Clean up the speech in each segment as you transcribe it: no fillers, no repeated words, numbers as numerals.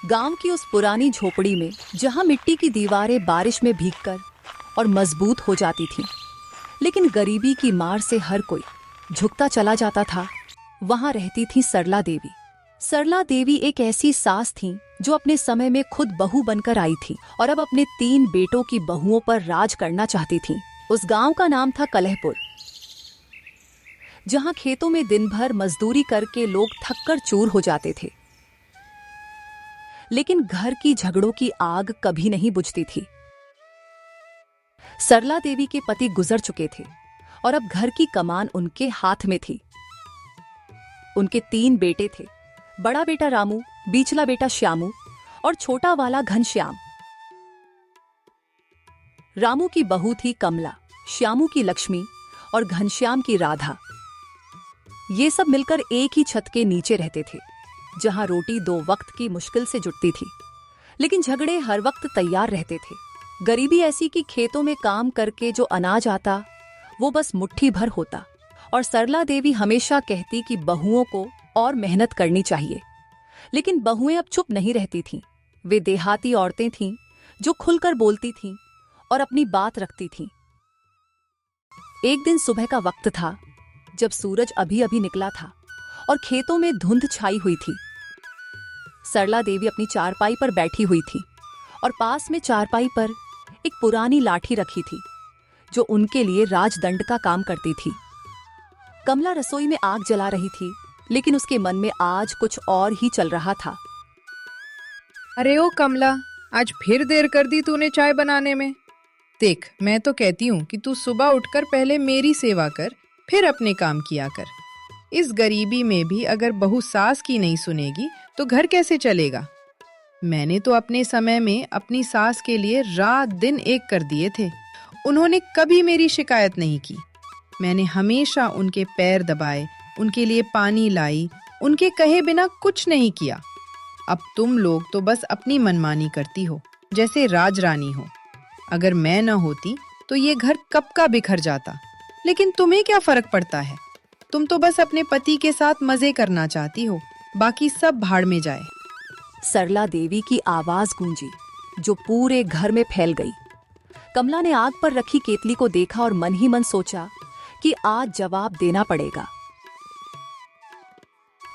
गांव की उस पुरानी झोपड़ी में जहां मिट्टी की दीवारें बारिश में भीगकर और मजबूत हो जाती थीं, लेकिन गरीबी की मार से हर कोई झुकता चला जाता था, वहां रहती थी सरला देवी। सरला देवी एक ऐसी सास थीं जो अपने समय में खुद बहू बनकर आई थी और अब अपने 3 बेटों की बहुओं पर राज करना चाहती थीं। उस गांव का नाम था कलहपुर, जहां खेतों में दिन भर मजदूरी करके लोग थककर चूर हो जाते थे, लेकिन घर की झगड़ों की आग कभी नहीं बुझती थी। सरला देवी के पति गुजर चुके थे और अब घर की कमान उनके हाथ में थी। उनके 3 बेटे थे, बड़ा बेटा रामू, बीचला बेटा श्यामू और छोटा वाला घनश्याम। रामू की बहू थी कमला, श्यामू की लक्ष्मी और घनश्याम की राधा। ये सब मिलकर एक ही छत के नीचे रहते थे, जहां रोटी 2 वक्त की मुश्किल से जुटती थी, लेकिन झगड़े हर वक्त तैयार रहते थे। गरीबी ऐसी कि खेतों में काम करके जो अनाज आता वो बस मुट्ठी भर होता, और सरला देवी हमेशा कहती कि बहुओं को और मेहनत करनी चाहिए। लेकिन बहुएं अब चुप नहीं रहती थीं। वे देहाती औरतें थीं जो खुलकर बोलती थीं और अपनी बात रखती थीं। एक दिन सुबह का वक्त था, जब सूरज अभी अभी निकला था और खेतों में धुंध छाई हुई थी। सरला देवी अपनी चारपाई पर बैठी हुई थी और पास में चारपाई पर एक पुरानी लाठी रखी थी जो उनके लिए राजदंड का काम करती थी। कमला रसोई में आग जला रही थी, लेकिन उसके मन में आज कुछ और ही चल रहा था। अरे ओ कमला, आज फिर देर कर दी तूने चाय बनाने में। देख, मैं तो कहती हूँ कि तू सुबह उठकर पहले मेरी सेवा कर, फिर अपने काम किया कर। इस गरीबी में भी अगर बहू सास की नहीं सुनेगी तो घर कैसे चलेगा। मैंने तो अपने समय में अपनी सास के लिए रात दिन एक कर दिए थे। उन्होंने कभी मेरी शिकायत नहीं की। मैंने हमेशा उनके पैर दबाए, उनके लिए पानी लाई, उनके कहे बिना कुछ नहीं किया। अब तुम लोग तो बस अपनी मनमानी करती हो, जैसे राजरानी हो। अगर मैं न होती तो ये घर कब का बिखर जाता। लेकिन तुम्हें क्या फर्क पड़ता है? तुम तो बस अपने पति के साथ मजे करना चाहती हो, बाकी सब भाड़ में जाए। सरला देवी की आवाज गूंजी जो पूरे घर में फैल गई। कमला ने आग पर रखी केतली को देखा और मन ही मन सोचा कि आज जवाब देना पड़ेगा।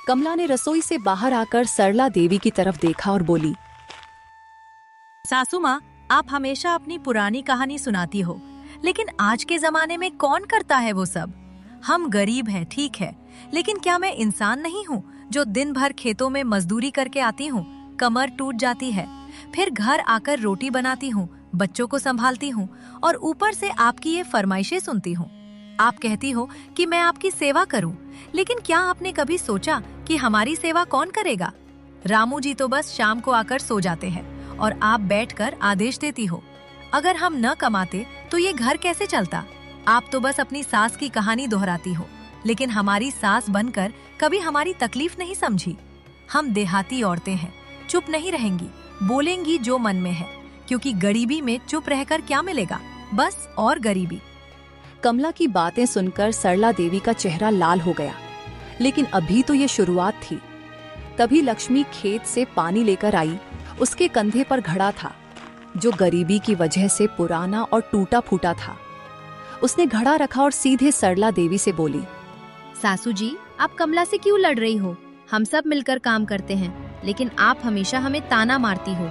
कमला ने रसोई से बाहर आकर सरला देवी की तरफ देखा और बोली, सासू माँ, आप हमेशा अपनी पुरानी कहानी सुनाती हो, लेकिन आज के जमाने में कौन करता है वो सब। हम गरीब हैं, ठीक है, लेकिन क्या मैं इंसान नहीं हूँ जो दिन भर खेतों में मजदूरी करके आती हूँ, कमर टूट जाती है, फिर घर आकर रोटी बनाती हूँ, बच्चों को संभालती हूँ और ऊपर से आपकी ये फरमाइशें सुनती हूँ। आप कहती हो कि मैं आपकी सेवा करूं, लेकिन क्या आपने कभी सोचा कि हमारी सेवा कौन करेगा? रामू जी तो बस शाम को आकर सो जाते हैं और आप बैठकर आदेश देती हो। अगर हम न कमाते तो ये घर कैसे चलता? आप तो बस अपनी सास की कहानी दोहराती हो, लेकिन हमारी सास बनकर कभी हमारी तकलीफ नहीं समझी। हम देहाती औरतें हैं, चुप नहीं रहेंगी, बोलेंगी जो मन में है, क्योंकि गरीबी में चुप रहकर क्या मिलेगा, बस और गरीबी। कमला की बातें सुनकर सरला देवी का चेहरा लाल हो गया, लेकिन अभी तो ये शुरुआत थी। तभी लक्ष्मी खेत से पानी लेकर आई। उसके कंधे पर घड़ा था जो गरीबी की वजह से पुराना और टूटा फूटा था। उसने घड़ा रखा और सीधे सरला देवी से बोली, सासू जी, आप कमला से क्यों लड़ रही हो? हम सब मिलकर काम करते हैं, लेकिन आप हमेशा हमें ताना मारती हो।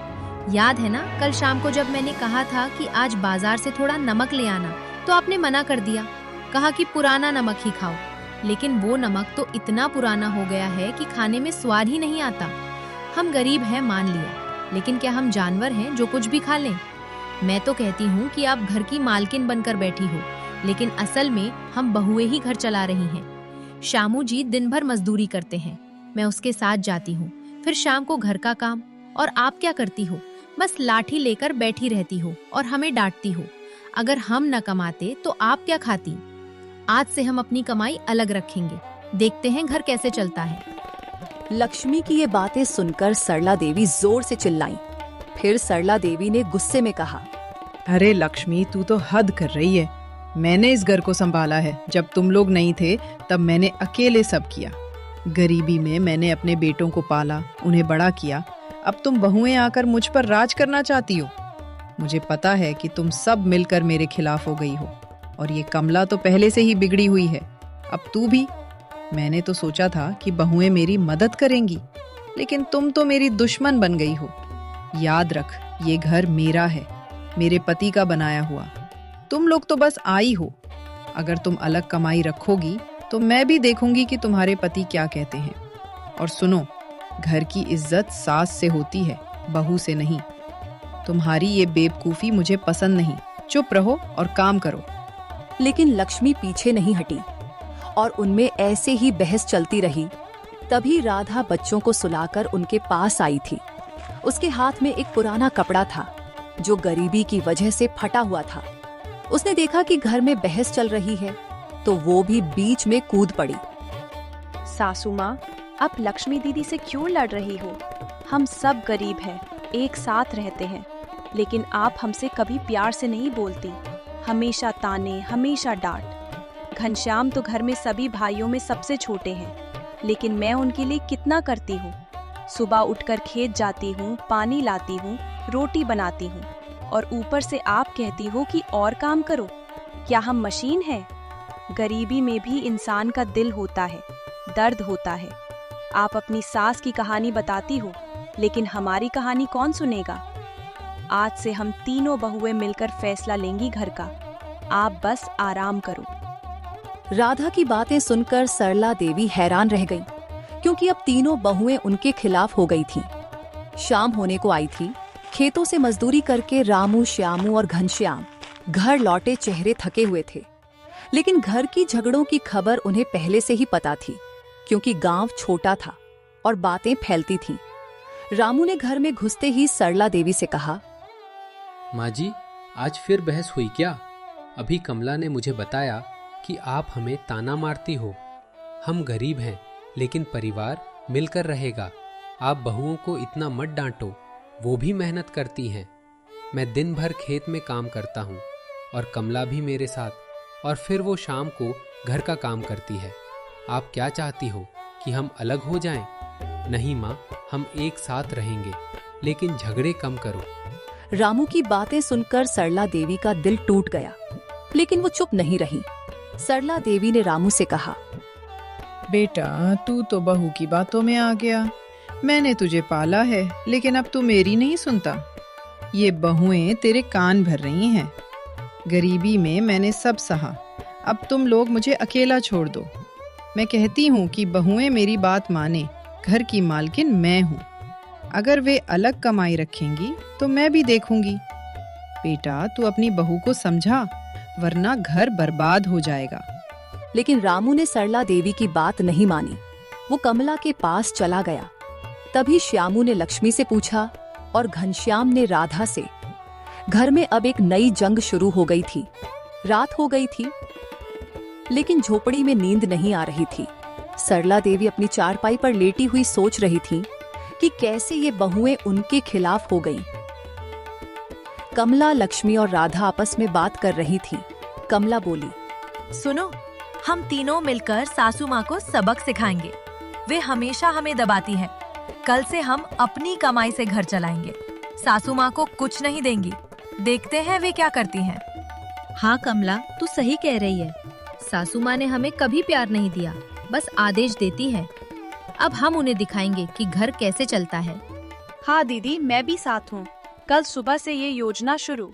याद है ना, कल शाम को जब मैंने कहा था कि आज बाजार से थोड़ा नमक ले आना, तो आपने मना कर दिया, कहा कि पुराना नमक ही खाओ। लेकिन वो नमक तो इतना पुराना हो गया है कि खाने में स्वाद ही नहीं आता। हम गरीब हैं मान लिया, लेकिन क्या हम जानवर हैं जो कुछ भी खा लें? मैं तो कहती हूँ कि आप घर की मालकिन बनकर बैठी हो, लेकिन असल में हम बहुएं ही घर चला रही हैं। शामू जी दिन भर मजदूरी करते हैं, मैं उसके साथ जाती हूँ, फिर शाम को घर का काम। और आप क्या करती हो? बस लाठी लेकर बैठी रहती हो और हमें डांटती हो। अगर हम न कमाते तो आप क्या खाती? आज से हम अपनी कमाई अलग रखेंगे, देखते हैं घर कैसे चलता है। लक्ष्मी की ये बातें सुनकर सरला देवी जोर से चिल्लाई। फिर सरला देवी ने गुस्से में कहा, अरे लक्ष्मी, तू तो हद कर रही है। मैंने इस घर को संभाला है। जब तुम लोग नहीं थे तब मैंने अकेले सब किया। गरीबी में मैंने अपने बेटों को पाला, उन्हें बड़ा किया। अब तुम बहुएं आकर मुझ पर राज करना चाहती हो। मुझे पता है कि तुम सब मिलकर मेरे खिलाफ हो गई हो, और ये कमला तो पहले से ही बिगड़ी हुई है, अब तू भी। मैंने तो सोचा था कि बहुएं मेरी मदद करेंगी, लेकिन तुम तो मेरी दुश्मन बन गई हो। याद रख, ये घर मेरा है, मेरे पति का बनाया हुआ। तुम लोग तो बस आई हो। अगर तुम अलग कमाई रखोगी तो मैं भी देखूंगी कि तुम्हारे पति क्या कहते हैं। और सुनो, घर की इज्जत सास से होती है, बहू से नहीं। तुम्हारी ये बेवकूफी मुझे पसंद नहीं। चुप रहो और काम करो। लेकिन लक्ष्मी पीछे नहीं हटी और उनमें ऐसे ही बहस चलती रही। तभी राधा बच्चों को सुलाकर उनके पास आई थी। उसके हाथ में एक पुराना कपड़ा था जो गरीबी की वजह से फटा हुआ था। उसने देखा कि घर में बहस चल रही है तो वो भी बीच में कूद पड़ी। सासू माँ, आप लक्ष्मी दीदी से क्यों लड़ रही हो? हम सब गरीब हैं, एक साथ रहते हैं, लेकिन आप हमसे कभी प्यार से नहीं बोलती। हमेशा ताने, हमेशा डांट। घनश्याम तो घर में सभी भाइयों में सबसे छोटे हैं, लेकिन मैं उनके लिए कितना करती हूँ। सुबह उठकर खेत जाती हूँ, पानी लाती हूँ, रोटी बनाती हूँ, और ऊपर से आप कहती हो कि और काम करो। क्या हम मशीन हैं? गरीबी में भी इंसान का दिल होता है, दर्द होता है। आप अपनी सास की कहानी बताती हो, लेकिन हमारी कहानी कौन सुनेगा? आज से हम तीनों बहुएं मिलकर फैसला लेंगी घर का। आप बस आराम करो। राधा की बातें सुनकर सरला देवी हैरान रह गईं, क्योंकि अब तीनों बहुएं उनके खिलाफ हो गई थीं। शाम होने को आई थी। खेतों से मजदूरी करके रामू, श्यामू और घनश्याम घर लौटे चेहरे थके हुए थे। लेकिन घर की झगड़ों की खबर उन्हें पहले से ही पता थी, क्योंकि गांव छोटा था और बातें फैलती थीं। रामू ने घर में घुसते ही सरला देवी से कहा, माँ जी, आज फिर बहस हुई क्या? अभी कमला ने मुझे बताया कि आप हमें ताना मारती हो। हम गरीब हैं, लेकिन परिवार मिलकर रहेगा। आप बहुओं को इतना मत डांटो, वो भी मेहनत करती हैं। मैं दिन भर खेत में काम करता हूँ और कमला भी मेरे साथ, और फिर वो शाम को घर का काम करती है। आप क्या चाहती हो कि हम अलग हो जाएं? नहीं माँ, हम एक साथ रहेंगे, लेकिन झगड़े कम करो। रामू की बातें सुनकर सरला देवी का दिल टूट गया, लेकिन वो चुप नहीं रही। सरला देवी ने रामू से कहा, बेटा, तू तो बहू की बातों में आ गया। मैंने तुझे पाला है, लेकिन अब तू मेरी नहीं सुनता। ये बहुएं तेरे कान भर रही हैं। गरीबी में मैंने सब सहा, अब तुम लोग मुझे अकेला छोड़ दो। मैं कहती हूँ कि बहुएं मेरी बात माने। घर की मालकिन मैं हूँ। अगर वे अलग कमाई रखेंगी तो मैं भी देखूंगी। बेटा, तू अपनी बहू को समझा, वरना घर बर्बाद हो जाएगा। लेकिन रामू ने सरला देवी की बात नहीं मानी। वो कमला के पास चला गया। तभी श्यामू ने लक्ष्मी से पूछा और घनश्याम ने राधा से। घर में अब एक नई जंग शुरू हो गई थी। रात हो गई थी, लेकिन झोपड़ी में नींद नहीं आ रही थी। सरला देवी अपनी चारपाई पर लेटी हुई सोच रही थी कि कैसे ये बहुएं उनके खिलाफ हो गईं। कमला, लक्ष्मी और राधा आपस में बात कर रही थी। कमला बोली, सुनो, हम तीनों मिलकर सासू माँ को सबक सिखाएंगे। वे हमेशा हमें दबाती है। कल से हम अपनी कमाई से घर चलाएंगे। सासू माँ को कुछ नहीं देंगी। देखते हैं वे क्या करती हैं। हाँ कमला, तू सही कह रही है। सासू माँ ने हमें कभी प्यार नहीं दिया, बस आदेश देती है। अब हम उन्हें दिखाएंगे कि घर कैसे चलता है। हाँ दीदी, मैं भी साथ हूँ। कल सुबह से ये योजना शुरू।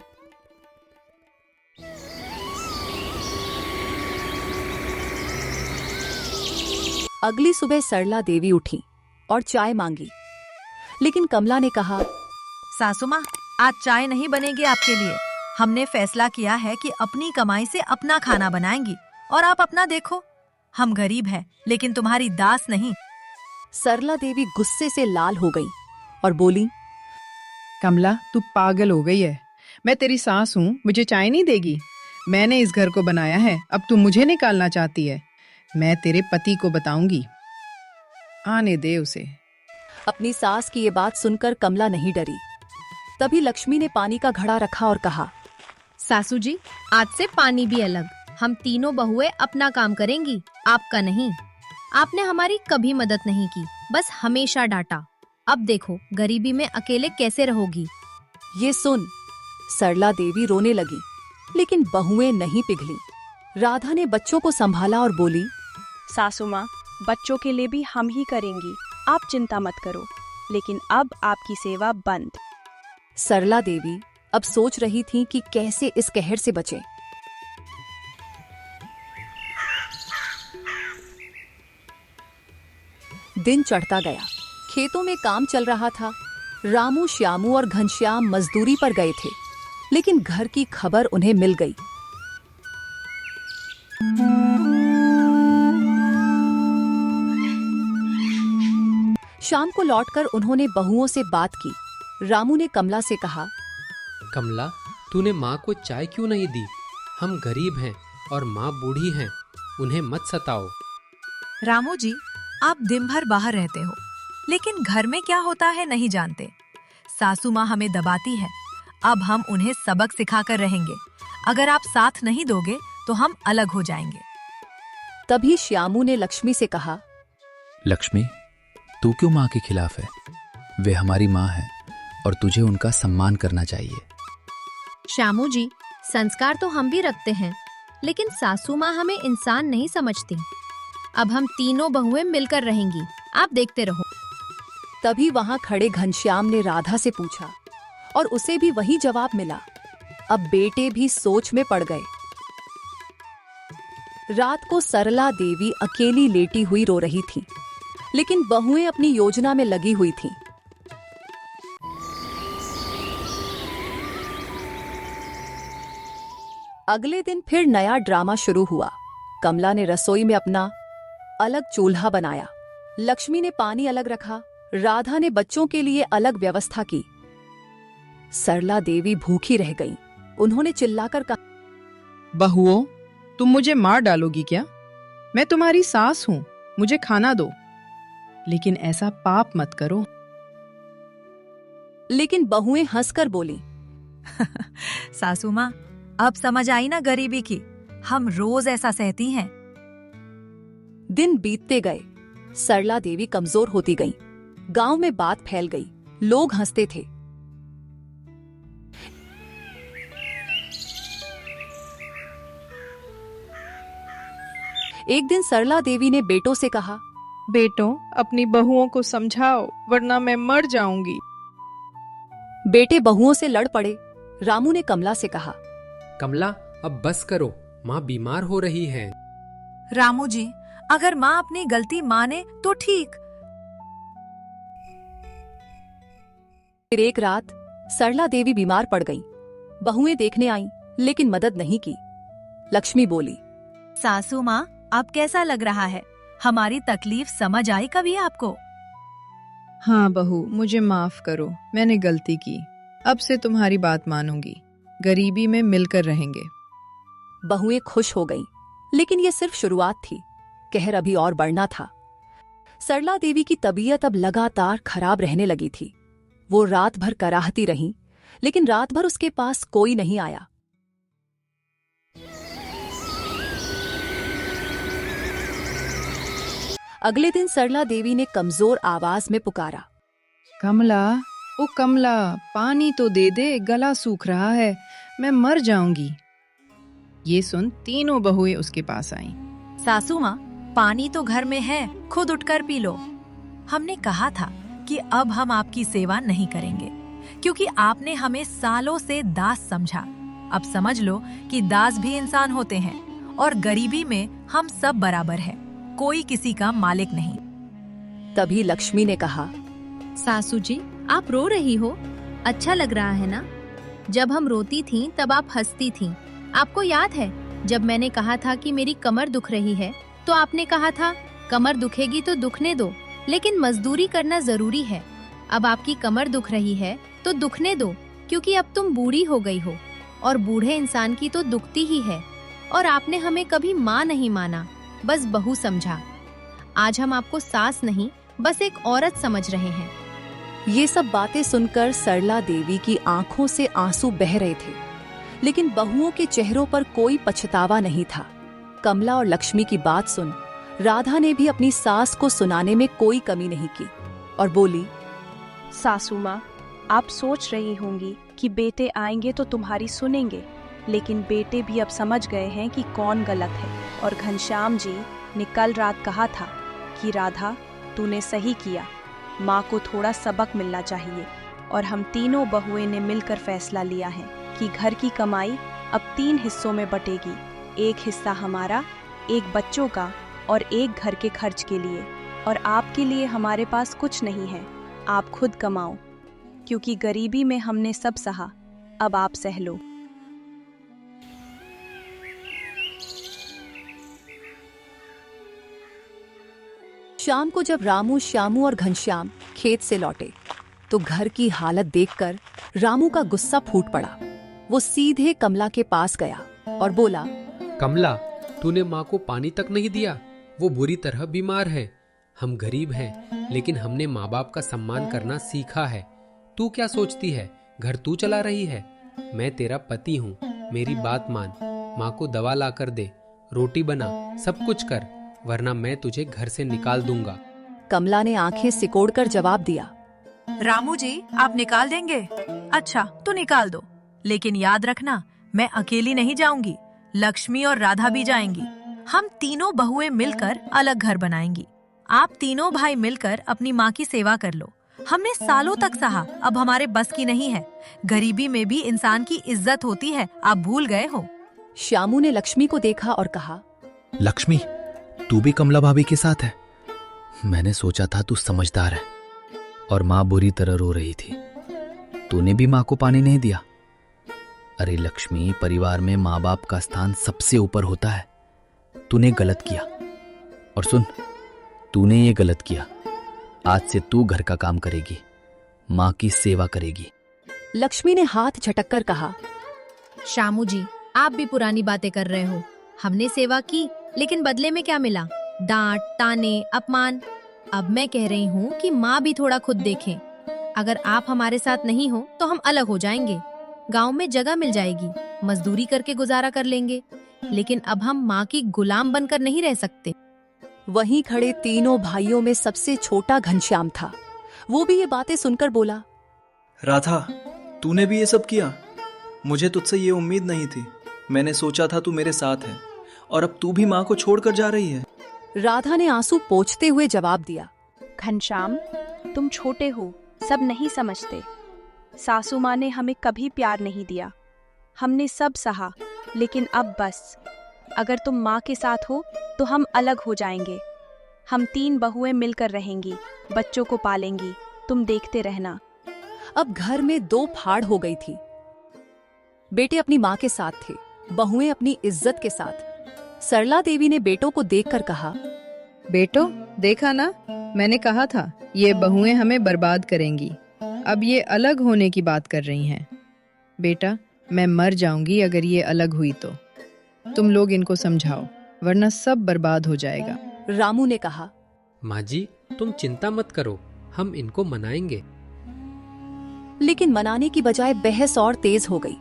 अगली सुबह सरला देवी उठी और चाय मांगी, लेकिन कमला ने कहा, सासू माँ, आज चाय नहीं बनेगी आपके लिए। हमने फैसला किया है कि अपनी कमाई से अपना खाना बनाएंगी, और आप अपना देखो। हम गरीब हैं, लेकिन तुम्हारी दास नहीं। सरला देवी गुस्से से लाल हो गई और बोली, कमला, तू पागल हो गई है। मैं तेरी सास हूँ, मुझे चाय नहीं देगी? मैंने इस घर को बनाया है, अब तू मुझे निकालना चाहती है? मैं तेरे पति को बताऊंगी। आने दे उसे। अपनी सास की ये बात सुनकर कमला नहीं डरी। तभी लक्ष्मी ने पानी का घड़ा रखा और कहा, सासू जी, आज से पानी भी अलग। हम तीनों बहुएं अपना काम करेंगी, आपका नहीं। आपने हमारी कभी मदद नहीं की, बस हमेशा डांटा। अब देखो गरीबी में अकेले कैसे रहोगी। ये सुन सरला देवी रोने लगी, लेकिन बहुएं नहीं पिघली। राधा ने बच्चों को संभाला और बोली, सासू माँ, बच्चों के लिए भी हम ही करेंगी, आप चिंता मत करो, लेकिन अब आपकी सेवा बंद। सरला देवी अब सोच रही थीं कि कैसे इस कहर से बचें। दिन चढ़ता गया, खेतों में काम चल रहा था। रामू, श्यामू और घनश्याम मजदूरी पर गए थे, लेकिन घर की खबर उन्हें मिल गई। शाम को लौटकर उन्होंने बहुओं से बात की। रामू ने कमला से कहा, कमला, तूने माँ को चाय क्यों नहीं दी? हम गरीब हैं और माँ बूढ़ी हैं, उन्हें मत सताओ। रामू जी, आप दिन भर बाहर रहते हो, लेकिन घर में क्या होता है नहीं जानते। सासू माँ हमें दबाती है। अब हम उन्हें सबक सिखाकर रहेंगे। अगर आप साथ नहीं दोगे तो हम अलग हो जाएंगे। तभी श्यामू ने लक्ष्मी से कहा, लक्ष्मी, तू क्यों माँ के खिलाफ है? वे हमारी माँ है और तुझे उनका सम्मान करना चाहिए। श्यामू जी, संस्कार तो हम भी रखते हैं, लेकिन सासू माँ हमें इंसान नहीं समझती। अब हम तीनों बहुएं मिलकर रहेंगी, आप देखते रहो। तभी वहां खड़े घनश्याम ने राधा से पूछा और उसे भी वही जवाब मिला। अब बेटे भी सोच में पड़ गए। रात को सरला देवी अकेली लेटी हुई रो रही थी, लेकिन बहुएं अपनी योजना में लगी हुई थीं। अगले दिन फिर नया ड्रामा शुरू हुआ। कमला ने रसोई में अपना अलग चूल्हा बनाया, लक्ष्मी ने पानी अलग रखा, राधा ने बच्चों के लिए अलग व्यवस्था की। सरला देवी भूखी रह गईं। उन्होंने चिल्लाकर कहा, बहुओं, तुम मुझे मार डालोगी क्या? मैं तुम्हारी सास हूं, मुझे खाना दो, लेकिन ऐसा पाप मत करो। लेकिन बहुएं हंसकर बोली, सासू माँ, अब समझ आई ना गरीबी की। हम रोज ऐसा सहती हैं। दिन बीतते गए, सरला देवी कमजोर होती गईं। गांव में बात फैल गई, लोग हंसते थे। एक दिन सरला देवी ने बेटों से कहा, बेटों, अपनी बहुओं को समझाओ, वरना मैं मर जाऊंगी। बेटे बहुओं से लड़ पड़े। रामू ने कमला से कहा, कमला, अब बस करो, माँ बीमार हो रही है। रामू जी, अगर माँ अपनी गलती माने तो ठीक। फिर एक रात सरला देवी बीमार पड़ गईं। बहुएं देखने आईं, लेकिन मदद नहीं की। लक्ष्मी बोली, सासू माँ, अब कैसा लग रहा है? हमारी तकलीफ समझ आई कभी आपको? हाँ बहू, मुझे माफ करो, मैंने गलती की। अब से तुम्हारी बात मानूंगी, गरीबी में मिलकर रहेंगे। बहुएं खुश हो गईं, लेकिन ये सिर्फ शुरुआत थी। कहर अभी और बढ़ना था। सरला देवी की तबीयत अब लगातार खराब रहने लगी थी। वो रात भर कराहती रहीं, लेकिन रात भर उसके पास कोई नहीं आया। अगले दिन सरला देवी ने कमजोर आवाज में पुकारा, कमला, ओ कमला, पानी तो दे दे, गला सूख रहा है, मैं मर जाऊंगी। ये सुन तीनों बहुएं उसके पास आईं। सासू माँ, पानी तो घर में है, खुद उठकर पी लो। हमने कहा था कि अब हम आपकी सेवा नहीं करेंगे, क्योंकि आपने हमें सालों से दास समझा। अब समझ लो कि दास भी इंसान होते हैं और गरीबी में हम सब बराबर हैं, कोई किसी का मालिक नहीं। तभी लक्ष्मी ने कहा, सासू जी, आप रो रही हो? अच्छा लग रहा है ना? जब हम रोती थीं तब आप हंसती थीं। आपको याद है जब मैंने कहा था कि मेरी कमर दुख रही है, तो आपने कहा था कमर दुखेगी तो दुखने दो, लेकिन मजदूरी करना जरूरी है। अब आपकी कमर दुख रही है तो दुखने दो, क्योंकि अब तुम बूढ़ी हो गई हो और बूढ़े इंसान की तो दुखती ही है। और आपने हमें कभी माँ नहीं माना, बस बहू समझा। आज हम आपको सास नहीं, बस एक औरत समझ रहे हैं। ये सब बातें सुनकर सरला देवी की आंखों से आंसू बह रहे थे, लेकिन बहुओं के चेहरों पर कोई पछतावा नहीं था। कमला और लक्ष्मी की बात सुन राधा ने भी अपनी सास को सुनाने में कोई कमी नहीं की और बोली, सासू माँ, आप सोच रही होंगी कि बेटे आएंगे तो तुम्हारी सुनेंगे, लेकिन बेटे भी अब समझ गए हैं कि कौन गलत है। और घनश्याम जी ने कल रात कहा था कि राधा, तूने सही किया, माँ को थोड़ा सबक मिलना चाहिए। और हम तीनों बहुएं ने मिलकर फैसला लिया है कि घर की कमाई अब 3 हिस्सों में बटेगी। एक हिस्सा हमारा, एक बच्चों का और एक घर के खर्च के लिए। और आपके लिए हमारे पास कुछ नहीं है, आप खुद कमाओ, क्योंकि गरीबी में हमने सब सहा, अब आप सह लो। शाम को जब रामू, श्यामू और घनश्याम खेत से लौटे तो घर की हालत देखकर रामू का गुस्सा फूट पड़ा। वो सीधे कमला के पास गया और बोला, कमला, तूने माँ को पानी तक नहीं दिया। वो बुरी तरह बीमार है। हम गरीब हैं, लेकिन हमने माँ बाप का सम्मान करना सीखा है। तू क्या सोचती है, घर तू चला रही है? मैं तेरा पति हूँ, मेरी बात मान। माँ को दवा ला कर दे, रोटी बना, सब कुछ कर, वरना मैं तुझे घर से निकाल दूंगा। कमला ने आंखें सिकोड़कर जवाब दिया, रामू जी, आप निकाल देंगे? अच्छा, तो निकाल दो, लेकिन याद रखना, मैं अकेली नहीं जाऊंगी, लक्ष्मी और राधा भी जाएंगी। हम तीनों बहुएं मिलकर अलग घर बनाएंगी। आप तीनों भाई मिलकर अपनी माँ की सेवा कर लो। हमने सालों तक सहा, अब हमारे बस की नहीं है। गरीबी में भी इंसान की इज्जत होती है, आप भूल गए हो। श्यामू ने लक्ष्मी को देखा और कहा, लक्ष्मी, तू भी कमला भाभी के साथ है? मैंने सोचा था तू समझदार है। और माँ बुरी तरह रो रही थी, तूने भी माँ को पानी नहीं दिया। अरे लक्ष्मी, परिवार में माँ बाप का स्थान सबसे ऊपर होता है। तूने गलत किया। और सुन, तूने ये गलत किया, आज से तू घर का काम करेगी, माँ की सेवा करेगी। लक्ष्मी ने हाथ झटक कर कहा, शामू जी, आप भी पुरानी बातें कर रहे हो। हमने सेवा की, लेकिन बदले में क्या मिला? डांट, ताने, अपमान। अब मैं कह रही हूँ कि माँ भी थोड़ा खुद देखें। अगर आप हमारे साथ नहीं हो तो हम अलग हो जाएंगे। गांव में जगह मिल जाएगी, मजदूरी करके गुजारा कर लेंगे, लेकिन अब हम माँ की गुलाम बनकर नहीं रह सकते। वहीं खड़े तीनों भाइयों में सबसे छोटा घनश्याम था। वो भी ये बातें सुनकर बोला, राधा, तूने भी ये सब किया? मुझे तुझसे ये उम्मीद नहीं थी। मैंने सोचा था तू मेरे साथ है, और अब तू भी माँ को छोड़कर जा रही है। राधा ने आंसू पोंछते हुए जवाब दिया, घनश्याम, तुम छोटे हो, सब नहीं समझते। सासू माँ ने हमें कभी प्यार नहीं दिया, हमने सब सहा, लेकिन अब बस। अगर तुम माँ के साथ हो तो हम अलग हो जाएंगे। हम 3 बहुएं मिलकर रहेंगी, बच्चों को पालेंगी, तुम देखते रहना। अब घर में 2 फाड़ हो गई थी। बेटे अपनी माँ के साथ थे, बहुएं अपनी इज्जत के साथ। सरला देवी ने बेटों को देखकर कहा, बेटो, देखा ना, मैंने कहा था ये बहुएं हमें बर्बाद करेंगी। अब ये अलग होने की बात कर रही हैं। बेटा, मैं मर जाऊंगी अगर ये अलग हुई तो। तुम लोग इनको समझाओ, वरना सब बर्बाद हो जाएगा। रामू ने कहा, माँ जी, तुम चिंता मत करो, हम इनको मनाएंगे। लेकिन मनाने की बजाय बहस और तेज हो गई।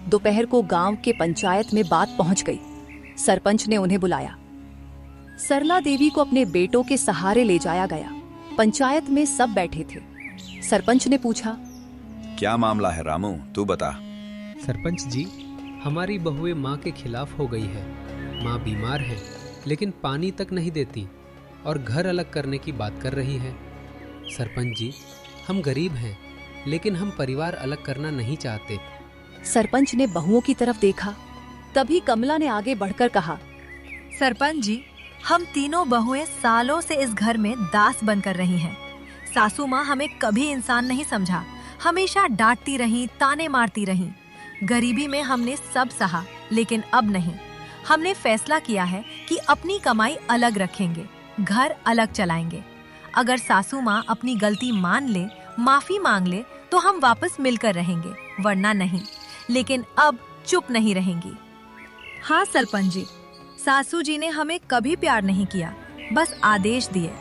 दोपहर को गांव के पंचायत में बात पहुंच गई। सरपंच ने उन्हें बुलाया। सरला देवी को अपने बेटों के सहारे ले जाया गया। पंचायत में सब बैठे थे। सरपंच ने पूछा, क्या मामला है रामू, तू बता। सरपंच जी, हमारी बहुएं माँ के खिलाफ हो गई है। माँ बीमार है, लेकिन पानी तक नहीं देती और घर अलग करने की बात कर रही है। सरपंच जी, हम गरीब हैं, लेकिन हम परिवार अलग करना नहीं चाहते। सरपंच ने बहुओं की तरफ देखा। तभी कमला ने आगे बढ़कर कहा, सरपंच जी, हम तीनों बहुएं सालों से इस घर में दास बनकर रही हैं। सासू माँ हमें कभी इंसान नहीं समझा, हमेशा डांटती रही, ताने मारती रही। गरीबी में हमने सब सहा, लेकिन अब नहीं। हमने फैसला किया है कि अपनी कमाई अलग रखेंगे, घर अलग चलाएंगे। अगर सासू माँ अपनी गलती मान ले, माफी मांग ले, तो हम वापस मिलकर रहेंगे, वरना नहीं। लेकिन अब चुप नहीं रहेंगी। हाँ सरपंच जी, सासू जी ने हमें कभी प्यार नहीं किया, बस आदेश दिए।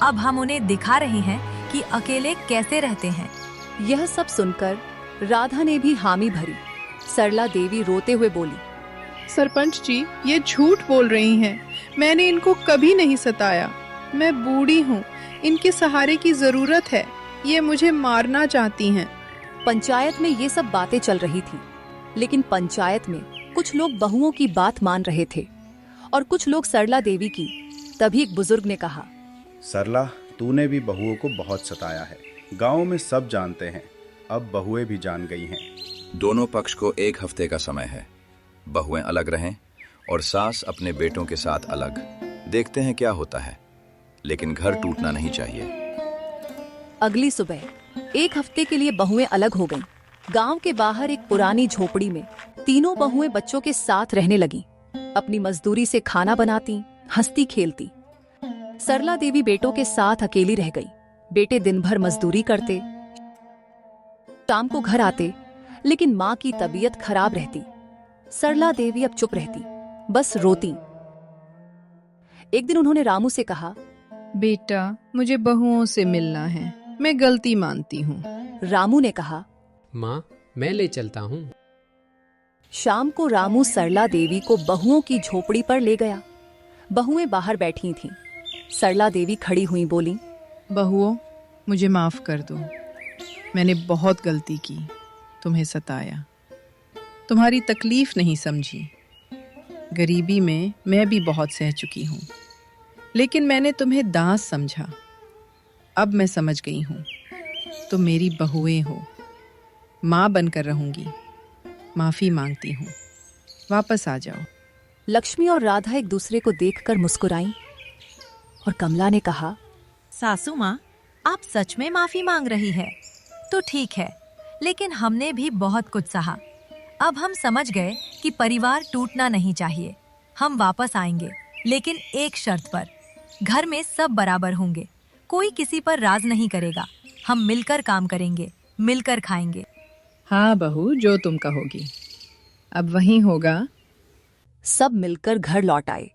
अब हम उन्हें दिखा रहे हैं कि अकेले कैसे रहते हैं। यह सब सुनकर राधा ने भी हामी भरी। सरला देवी रोते हुए बोली, सरपंच जी, ये झूठ बोल रही हैं। मैंने इनको कभी नहीं सताया। मैं बूढ़ी हूँ, इनके सहारे की जरूरत है। ये मुझे मारना चाहती हैं। पंचायत में ये सब बातें चल रही थी, लेकिन पंचायत में कुछ लोग बहुओं की बात मान रहे थे और कुछ लोग सरला देवी की। तभी एक बुजुर्ग ने कहा, सरला, तूने भी बहुओं को बहुत सताया है। गांव में सब जानते हैं, अब बहुएं भी जान गई हैं। दोनों पक्ष को 1 हफ्ते का समय है। बहुएं अलग रहें और सास अपने बेटों के साथ अलग। देखते हैं क्या होता है, लेकिन घर टूटना नहीं चाहिए। अगली सुबह 1 हफ्ते के लिए बहुएं अलग हो गईं। गांव के बाहर एक पुरानी झोपड़ी में तीनों बहुएं बच्चों के साथ रहने लगीं। अपनी मजदूरी से खाना बनाती, हंसती खेलती। सरला देवी बेटों के साथ अकेली रह गई। बेटे दिन भर मजदूरी करते, शाम को घर आते, लेकिन माँ की तबीयत खराब रहती। सरला देवी अब चुप रहती, बस रोती। एक दिन उन्होंने रामू से कहा, बेटा, मुझे बहुओं से मिलना है। मैं गलती मानती हूँ। रामू ने कहा, माँ, मैं ले चलता हूँ। शाम को रामू सरला देवी को बहुओं की झोपड़ी पर ले गया। बहुएं बाहर बैठी थीं। सरला देवी खड़ी हुई बोली, बहुओं, मुझे माफ कर दो। मैंने बहुत गलती की, तुम्हें सताया, तुम्हारी तकलीफ नहीं समझी। गरीबी में मैं भी बहुत सह चुकी हूँ, लेकिन मैंने तुम्हें दास समझा। अब मैं समझ गई हूँ, तुम मेरी बहुएं हो। माँ बनकर रहूंगी। माफी मांगती हूँ, वापस आ जाओ। लक्ष्मी और राधा एक दूसरे को देखकर मुस्कुराईं और कमला ने कहा, सासू माँ, आप सच में माफी मांग रही है तो ठीक है, लेकिन हमने भी बहुत कुछ सहा। अब हम समझ गए कि परिवार टूटना नहीं चाहिए। हम वापस आएंगे, लेकिन एक शर्त पर। घर में सब बराबर होंगे, कोई किसी पर राज नहीं करेगा। हम मिलकर काम करेंगे, मिलकर खाएंगे। हाँ बहू, जो तुम कहोगी। अब वही होगा। सब मिलकर घर लौट आए।